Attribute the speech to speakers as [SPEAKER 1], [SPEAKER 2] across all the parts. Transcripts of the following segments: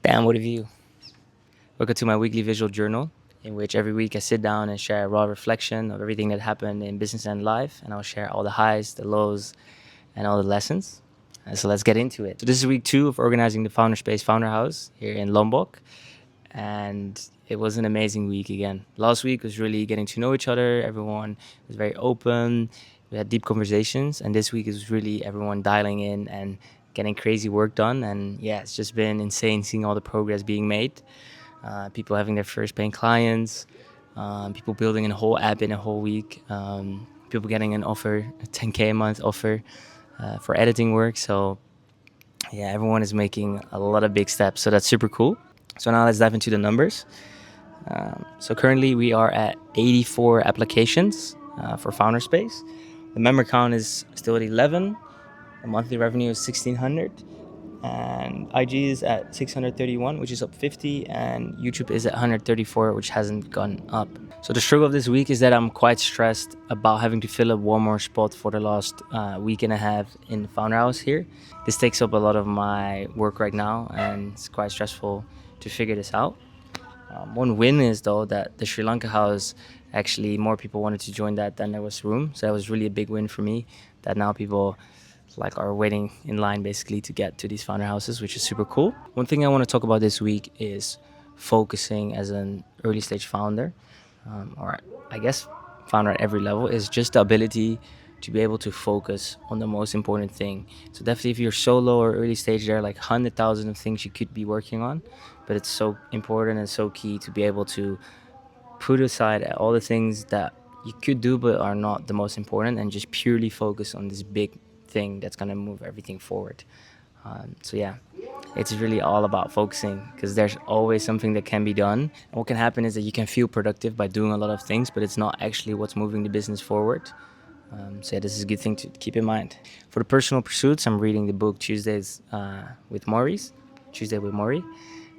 [SPEAKER 1] Damn, what a view. Welcome to my weekly visual journal, in which every week I sit down and share a raw reflection of everything that happened in business and life, and I'll share all the highs, the lows, and all the lessons. So let's get into it. So this is week 2 of organizing the Founder House here in Lombok, and it was an amazing week again. Last week was really getting to know each other. Everyone was very open. We had deep conversations, and this week is really everyone dialing in and getting crazy work done. And yeah, it's just been insane seeing all the progress being made. People having their first paying clients, people building a whole app in a whole week, people getting an offer, a 10K a month offer for editing work. So yeah, everyone is making a lot of big steps. So that's super cool. So now let's dive into the numbers. So currently we are at 84 applications for Founder Space. The member count is still at 11. The monthly revenue is 1,600. And IG is at 631, which is up 50, and YouTube is at 134, which hasn't gone up. So the struggle of this week is that I'm quite stressed about having to fill up one more spot for the last week and a half in the Founder House here. This takes up a lot of my work right now, and it's quite stressful to figure this out. One win is though that the Sri Lanka house, actually more people wanted to join that than there was room. So that was really a big win for me, that now people are waiting in line basically to get to these founder houses, which is super cool. One thing I want to talk about this week is focusing as an early stage founder, or I guess founder at every level, is just the ability to be able to focus on the most important thing. So definitely if you're solo or early stage, there are like 100,000 of things you could be working on, but it's so important and so key to be able to put aside all the things that you could do but are not the most important, and just purely focus on this big thing that's going to move everything forward. So yeah, it's really all about focusing, because there's always something that can be done. And what can happen is that you can feel productive by doing a lot of things, but it's not actually what's moving the business forward. So yeah, this is a good thing to keep in mind. For the personal pursuits, I'm reading the book Tuesday with Maury,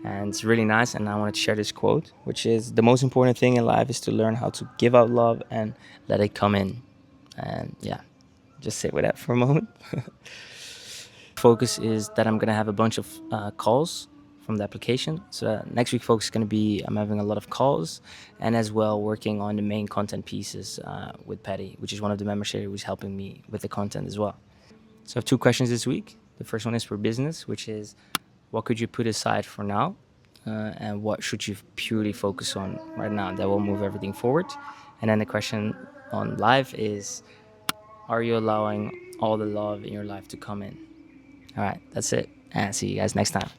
[SPEAKER 1] and it's really nice. And I wanted to share this quote, which is, the most important thing in life is to learn how to give out love and let it come in. And yeah, just sit with that for a moment. Focus is that I'm going to have a bunch of calls from the application. So next week focus is going to be, I'm having a lot of calls, and as well working on the main content pieces with Patty, which is one of the members here who's helping me with the content as well. So I have 2 questions this week. The first one is for business, which is, what could you put aside for now? And what should you purely focus on right now that will move everything forward? And then the question on life is, are you allowing all the love in your life to come in? All right, that's it. And see you guys next time.